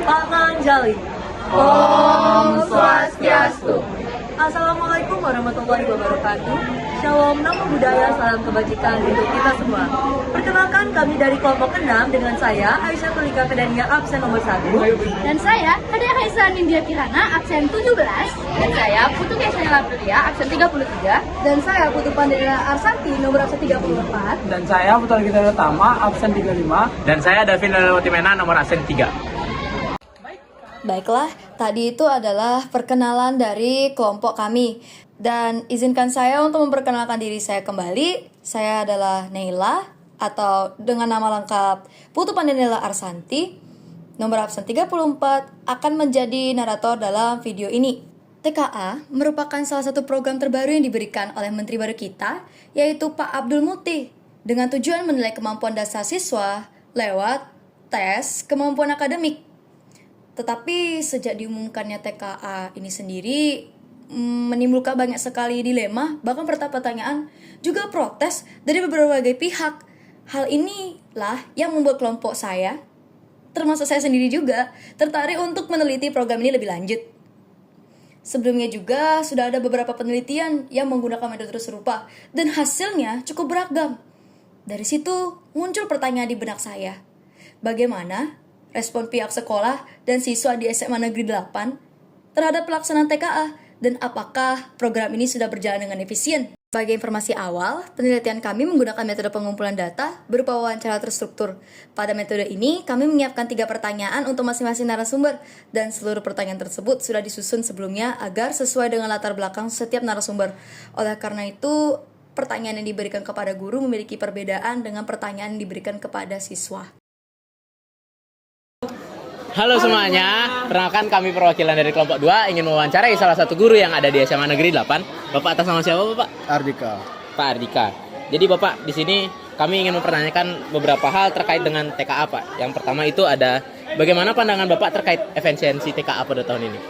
Panganjali. Om Swastiastu. Assalamualaikum warahmatullahi wabarakatuh. Shalom, namo buddhaya, salam kebajikan untuk kita semua. Perkenalkan, kami dari kelompok 6 dengan saya Aisyah Tulika Kedania absen nomor 1. Dan saya Kadia Kaisa Nindya Kirana absen 17. Dan saya Putu Kesanya Lapria absen 33. Dan saya Putu Pandela Arsanti nomor absen 34. Dan saya Putra Gita Utama absen 35. Dan saya Davin Lelewati Mena nomor absen 3. Baiklah, tadi itu adalah perkenalan dari kelompok kami. Dan izinkan saya untuk memperkenalkan diri saya kembali. Saya adalah Neila, atau dengan nama lengkap Putu Pandanela Arsanti, nomor absen 34, akan menjadi narator dalam video ini. TKA merupakan salah satu program terbaru yang diberikan oleh Menteri baru kita, yaitu Pak Abdul Muti, dengan tujuan menilai kemampuan dasar siswa lewat tes kemampuan akademik. Tetapi sejak diumumkannya TKA ini sendiri menimbulkan banyak sekali dilema, bahkan pertanyaan, juga protes dari berbagai pihak. Hal inilah yang membuat kelompok saya, termasuk saya sendiri juga, tertarik untuk meneliti program ini lebih lanjut. Sebelumnya juga sudah ada beberapa penelitian yang menggunakan metode serupa, dan hasilnya cukup beragam. Dari situ muncul pertanyaan di benak saya. Bagaimana respon pihak sekolah dan siswa di SMA Negeri 8 terhadap pelaksanaan TKA, dan apakah program ini sudah berjalan dengan efisien? Sebagai informasi awal, penelitian kami menggunakan metode pengumpulan data berupa wawancara terstruktur. Pada metode ini, kami menyiapkan 3 pertanyaan untuk masing-masing narasumber, dan seluruh pertanyaan tersebut sudah disusun sebelumnya agar sesuai dengan latar belakang setiap narasumber. Oleh karena itu, pertanyaan yang diberikan kepada guru memiliki perbedaan dengan pertanyaan yang diberikan kepada siswa. Halo semuanya, perkenalkan kami perwakilan dari kelompok 2 ingin mewawancarai salah satu guru yang ada di SMA Negeri 8. Bapak atas nama siapa, Bapak? Ardika. Pak Ardika. Jadi Bapak, di sini kami ingin mempertanyakan beberapa hal terkait dengan TKA, Pak. Yang pertama itu ada bagaimana pandangan Bapak terkait efisiensi TKA pada tahun ini?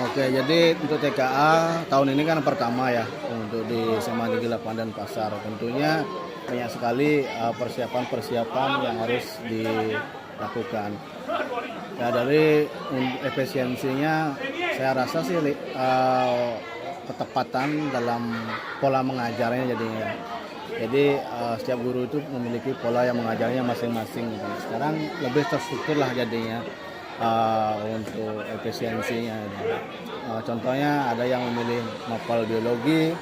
Oke, jadi untuk TKA tahun ini kan pertama ya untuk di SMA Negeri 8 dan Pasar. Tentunya banyak sekali persiapan-persiapan yang harus dilakukan. Ya, dari efisiensinya saya rasa sih ketepatan dalam pola mengajarnya jadinya. Jadi setiap guru itu memiliki pola yang mengajarnya masing-masing. Sekarang lebih terstruktur lah jadinya untuk efisiensinya. Contohnya ada yang memilih mapel biologi,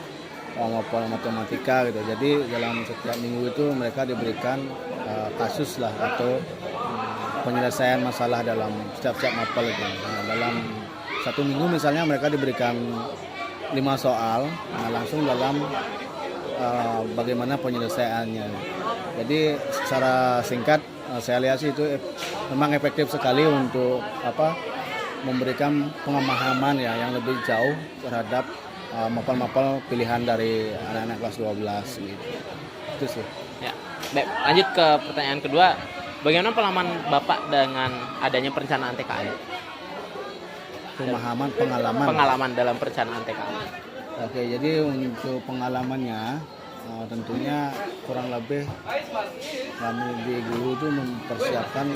mapel matematika gitu. Jadi dalam setiap minggu itu mereka diberikan kasus lah atau penyelesaian masalah dalam setiap mapel itu. Nah, dalam 1 minggu misalnya mereka diberikan 5 soal, langsung dalam bagaimana penyelesaiannya. Jadi secara singkat saya lihat sih itu memang efektif sekali untuk memberikan pemahaman ya yang lebih jauh terhadap mapel-mapel pilihan dari anak-anak kelas 12 gitu. Itu sih. Ya. Baik, lanjut ke pertanyaan kedua. Bagaimana pengalaman Bapak dengan adanya perencanaan TKA? Pengalaman dalam perencanaan TKA. Oke, jadi untuk pengalamannya tentunya kurang lebih kami di guru itu mempersiapkan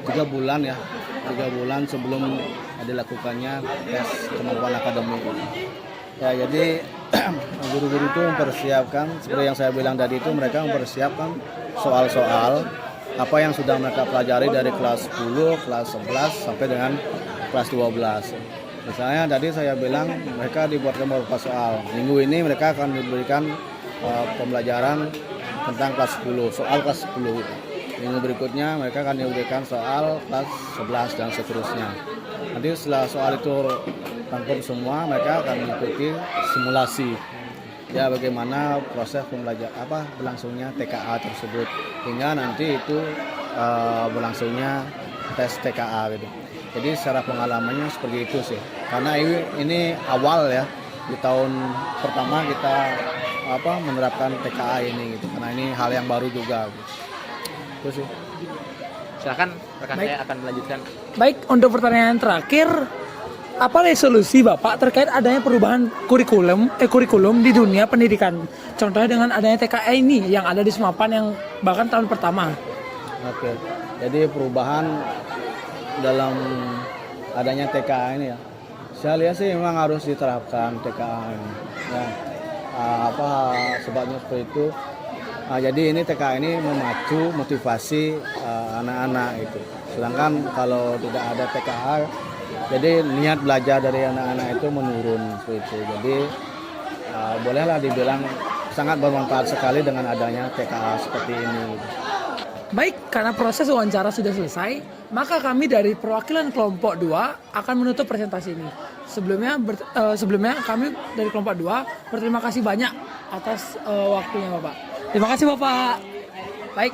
3 bulan sebelum dilakukannya tes kemampuan akademik. Ya, jadi guru-guru itu mempersiapkan seperti yang saya bilang tadi itu, mereka mempersiapkan soal-soal apa yang sudah mereka pelajari dari kelas 10, kelas 11 sampai dengan kelas 12. Misalnya tadi saya bilang mereka dibuatkan beberapa soal. Minggu ini mereka akan diberikan pembelajaran tentang kelas 10, soal kelas 10. Minggu berikutnya mereka akan diberikan soal kelas 11 dan seterusnya. Nanti setelah soal itu rangkum semua, mereka akan mengikuti simulasi. Ya, bagaimana proses berlangsungnya TKA tersebut hingga nanti itu berlangsungnya tes TKA gitu. Jadi secara pengalamannya seperti itu sih. Karena ini awal ya, di tahun pertama kita menerapkan TKA ini gitu. Karena ini hal yang baru juga. Gitu. Itu sih. Silakan rekan saya akan melanjutkan. Baik, untuk pertanyaan terakhir, apa resolusi Bapak terkait adanya perubahan kurikulum di dunia pendidikan? Contohnya dengan adanya TKA ini yang ada di Semapan yang bahkan tahun pertama. Oke. Jadi perubahan dalam adanya TKA ini ya. Saya lihat sih memang harus diterapkan TKA ini. Ya, sebabnya seperti itu. Jadi ini TKA ini memacu motivasi anak-anak itu. Sedangkan kalau tidak ada TKA, jadi niat belajar dari anak-anak itu menurun seperti itu. Jadi bolehlah dibilang sangat bermanfaat sekali dengan adanya TKA seperti ini. Baik, karena proses wawancara sudah selesai, maka kami dari perwakilan kelompok 2 akan menutup presentasi ini. Sebelumnya kami dari kelompok 2 berterima kasih banyak atas waktunya Bapak. Terima kasih Bapak. Baik.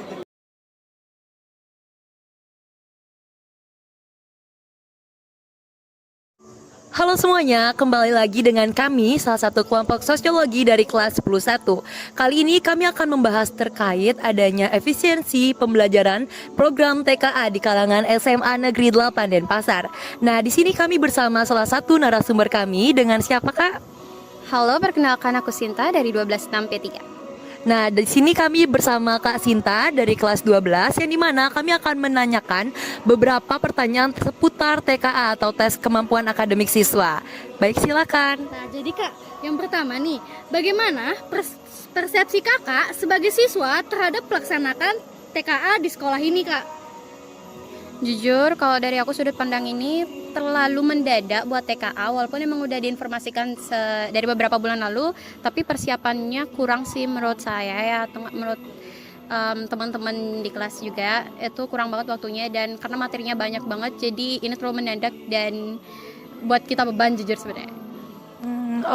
Halo semuanya, kembali lagi dengan kami, salah satu kelompok sosiologi dari kelas 10-1. Kali ini kami akan membahas terkait adanya efisiensi pembelajaran program TKA di kalangan SMA Negeri 8 Denpasar. Nah, di sini kami bersama salah satu narasumber kami dengan siapa Kak? Halo, perkenalkan aku Sinta dari 126P3. Nah, di sini kami bersama Kak Sinta dari kelas 12 yang dimana kami akan menanyakan beberapa pertanyaan seputar TKA atau tes kemampuan akademik siswa. Baik, silakan. Nah, jadi Kak, yang pertama nih, bagaimana persepsi Kakak sebagai siswa terhadap pelaksanakan TKA di sekolah ini, Kak? Jujur, kalau dari aku sudut pandang ini terlalu mendadak buat TKA, walaupun emang udah diinformasikan dari beberapa bulan lalu, tapi persiapannya kurang sih menurut saya ya, atau menurut teman-teman di kelas juga, itu kurang banget waktunya, dan karena materinya banyak banget, jadi ini terlalu mendadak dan buat kita beban jujur sebenarnya.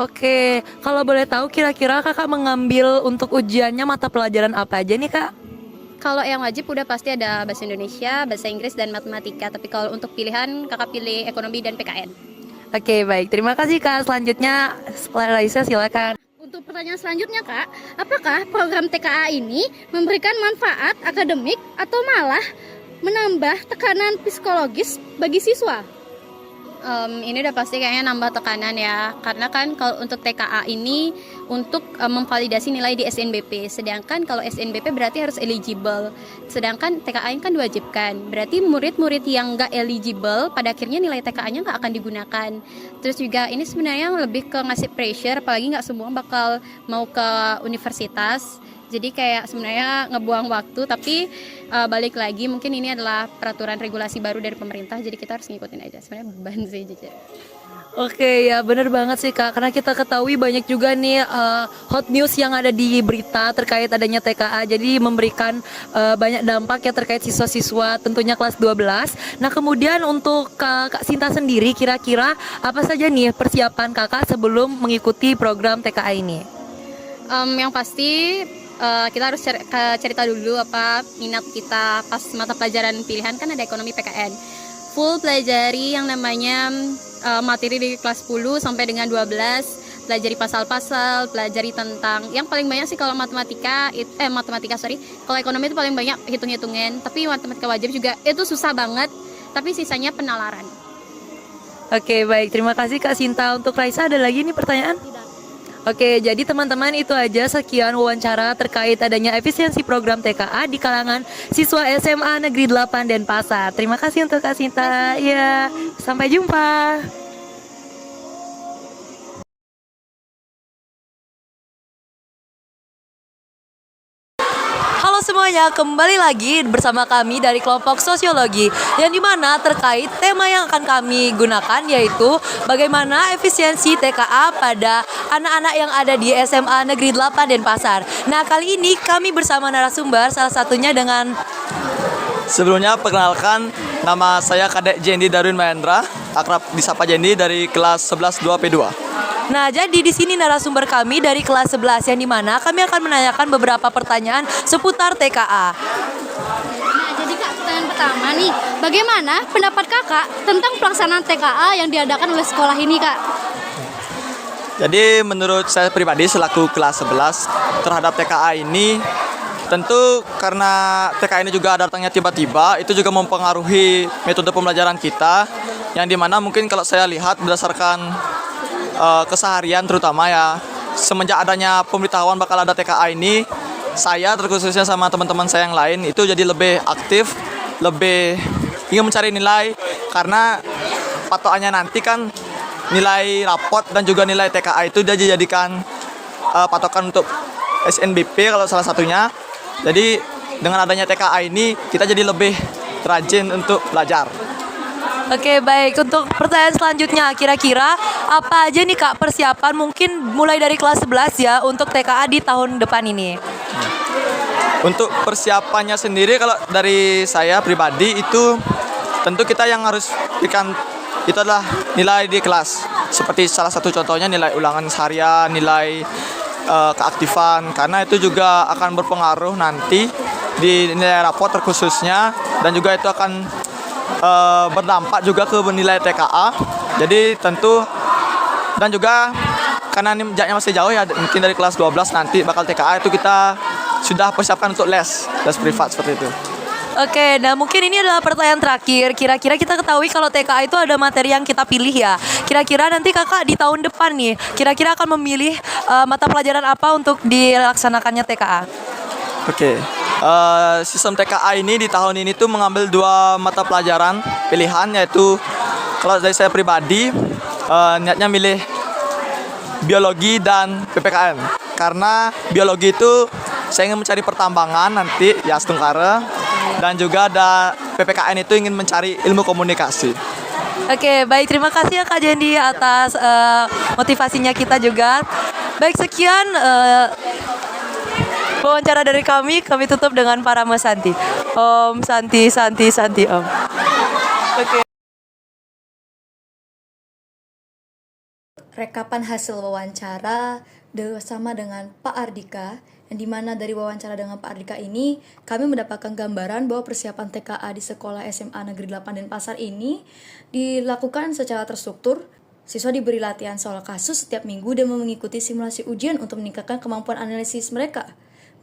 Oke, kalau boleh tahu kira-kira Kakak mengambil untuk ujiannya mata pelajaran apa aja nih Kak? Kalau yang wajib udah pasti ada bahasa Indonesia, bahasa Inggris, dan matematika. Tapi kalau untuk pilihan, kakak pilih ekonomi dan PKN. Oke, baik. Terima kasih Kak. Selanjutnya, Raisa silakan. Untuk pertanyaan selanjutnya Kak, apakah program TKA ini memberikan manfaat akademik atau malah menambah tekanan psikologis bagi siswa? Ini udah pasti kayaknya nambah tekanan ya, karena kan kalau untuk TKA ini untuk memvalidasi nilai di SNBP, sedangkan kalau SNBP berarti harus eligible, sedangkan TKA ini kan diwajibkan, berarti murid-murid yang nggak eligible pada akhirnya nilai TKA-nya nggak akan digunakan. Terus juga ini sebenarnya lebih ke ngasih pressure, apalagi nggak semua bakal mau ke universitas. Jadi kayak sebenarnya ngebuang waktu, tapi balik lagi mungkin ini adalah peraturan regulasi baru dari pemerintah, jadi kita harus ngikutin aja. Sebenarnya beban sih jujur. Oke, ya benar banget sih Kak, karena kita ketahui banyak juga nih hot news yang ada di berita terkait adanya TKA, jadi memberikan banyak dampak ya terkait siswa-siswa tentunya kelas 12. Nah kemudian untuk Kak Sinta sendiri, kira-kira apa saja nih persiapan Kakak sebelum mengikuti program TKA ini? Yang pasti kita harus cerita dulu apa minat kita pas mata pelajaran pilihan, kan ada ekonomi PKN. Full pelajari yang namanya materi di kelas 10 sampai dengan 12, pelajari pasal-pasal, pelajari tentang yang paling banyak sih kalau kalau ekonomi itu paling banyak hitung-hitungan, tapi matematika wajib juga itu susah banget, tapi sisanya penalaran. Oke, baik, terima kasih Kak Sinta. Untuk Raisa ada lagi nih pertanyaan? Oke, jadi teman-teman itu aja sekian wawancara terkait adanya efisiensi program TKA di kalangan siswa SMA Negeri 8 Denpasar. Terima kasih untuk Kak Sinta. Ya, sampai jumpa. Halo semuanya, kembali lagi bersama kami dari kelompok sosiologi yang dimana terkait tema yang akan kami gunakan yaitu bagaimana efisiensi TKA pada anak-anak yang ada di SMA Negeri 8 Denpasar. Nah kali ini kami bersama narasumber salah satunya dengan Sebelumnya perkenalkan, nama saya Kadek Jendi Darwin Mahendra, akrab disapa Jendi dari kelas 11 2P2. Nah, jadi di sini narasumber kami dari kelas 11 yang dimana kami akan menanyakan beberapa pertanyaan seputar TKA. Nah, jadi Kak, pertanyaan pertama nih, bagaimana pendapat Kakak tentang pelaksanaan TKA yang diadakan oleh sekolah ini, Kak? Jadi menurut saya pribadi selaku kelas 11 terhadap TKA ini, tentu karena TKA ini juga datangnya tiba-tiba, itu juga mempengaruhi metode pembelajaran kita, yang dimana mungkin kalau saya lihat berdasarkan keseharian terutama ya, semenjak adanya pemberitahuan bakal ada TKA ini, saya terkhususnya sama teman-teman saya yang lain itu jadi lebih aktif, lebih ingin mencari nilai karena patokannya nanti kan nilai rapot dan juga nilai TKA itu dia dijadikan patokan untuk SNBP kalau salah satunya. Jadi dengan adanya TKA ini kita jadi lebih rajin untuk belajar. Oke, baik. Untuk pertanyaan selanjutnya, kira-kira apa aja nih Kak persiapan mungkin mulai dari kelas 11 ya untuk TKA di tahun depan ini? Untuk persiapannya sendiri kalau dari saya pribadi itu tentu kita yang harus berikan itu adalah nilai di kelas. Seperti salah satu contohnya nilai ulangan harian, nilai keaktifan, karena itu juga akan berpengaruh nanti di nilai rapor terkhususnya, dan juga itu akan berdampak juga ke nilai TKA. Jadi tentu, dan juga karena ini jaraknya masih jauh ya, mungkin dari kelas 12 nanti bakal TKA itu kita sudah persiapkan untuk les privat seperti itu. Oke, nah mungkin ini adalah pertanyaan terakhir. Kira-kira kita ketahui kalau TKA itu ada materi yang kita pilih ya. Kira-kira nanti kakak di tahun depan nih, kira-kira akan memilih mata pelajaran apa untuk dilaksanakannya TKA? Oke, sistem TKA ini di tahun ini tuh mengambil 2 mata pelajaran pilihan, yaitu kalau dari saya pribadi niatnya milih biologi dan PPKN. Karena biologi itu saya ingin mencari pertambangan nanti ya Astungkara, dan juga ada PPKN itu ingin mencari ilmu komunikasi. Oke, baik, terima kasih ya Kak Jendi atas motivasinya kita juga. Baik, sekian wawancara dari kami tutup dengan Parama Santi. Om Santi Santi Santi Om. Oke. Rekapan hasil wawancara bersama dengan Pak Ardika, yang dimana dari wawancara dengan Pak Ardika ini kami mendapatkan gambaran bahwa persiapan TKA di sekolah SMA Negeri 8 Denpasar ini dilakukan secara terstruktur. Siswa diberi latihan soal kasus setiap minggu dan mengikuti simulasi ujian untuk meningkatkan kemampuan analisis mereka.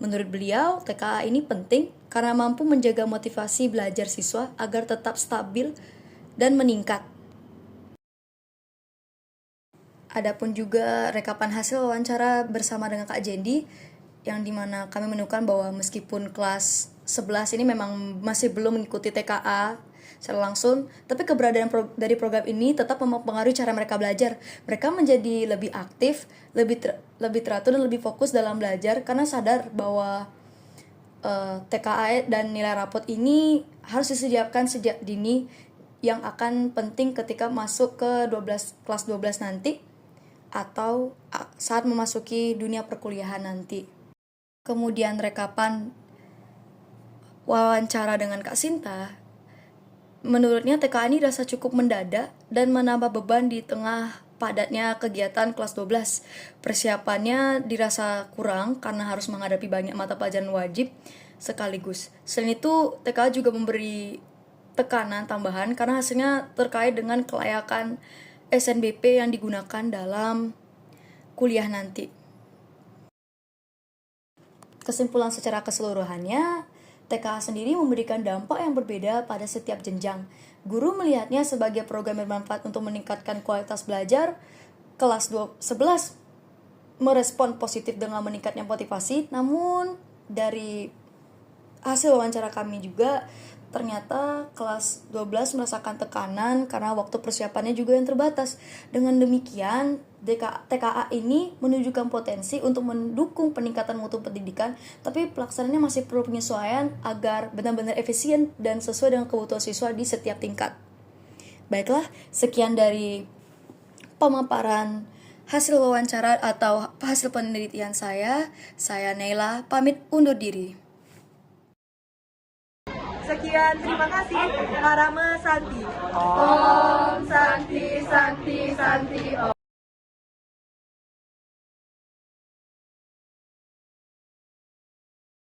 Menurut beliau, TKA ini penting karena mampu menjaga motivasi belajar siswa agar tetap stabil dan meningkat. Adapun juga rekapan hasil wawancara bersama dengan Kak Jendi, yang dimana kami menemukan bahwa meskipun kelas 11 ini memang masih belum mengikuti TKA secara langsung, tapi keberadaan dari program ini tetap mempengaruhi cara mereka belajar. Mereka menjadi lebih aktif, lebih teratur dan lebih fokus dalam belajar karena sadar bahwa TKA dan nilai rapot ini harus disediakan sejak dini, yang akan penting ketika masuk ke kelas 12 nanti atau saat memasuki dunia perkuliahan nanti. Kemudian rekapan wawancara dengan Kak Sinta, menurutnya TKA ini rasa cukup mendadak dan menambah beban di tengah padatnya kegiatan kelas 12. Persiapannya dirasa kurang karena harus menghadapi banyak mata pelajaran wajib sekaligus. Selain itu, TKA juga memberi tekanan tambahan karena hasilnya terkait dengan kelayakan SNBP yang digunakan dalam kuliah nanti. Kesimpulan secara keseluruhannya, TKA sendiri memberikan dampak yang berbeda pada setiap jenjang. Guru melihatnya sebagai program bermanfaat untuk meningkatkan kualitas belajar. Kelas 11 merespon positif dengan meningkatnya motivasi, namun dari hasil wawancara kami juga ternyata kelas 12 merasakan tekanan karena waktu persiapannya juga yang terbatas. Dengan demikian, TKA ini menunjukkan potensi untuk mendukung peningkatan mutu pendidikan, tapi pelaksanaannya masih perlu penyesuaian agar benar-benar efisien dan sesuai dengan kebutuhan siswa di setiap tingkat. Baiklah, sekian dari pemaparan hasil wawancara atau hasil penelitian saya. Saya Neila, pamit undur diri. Sekian, terima kasih Parama Santi. Om Santi Santi Santi Om.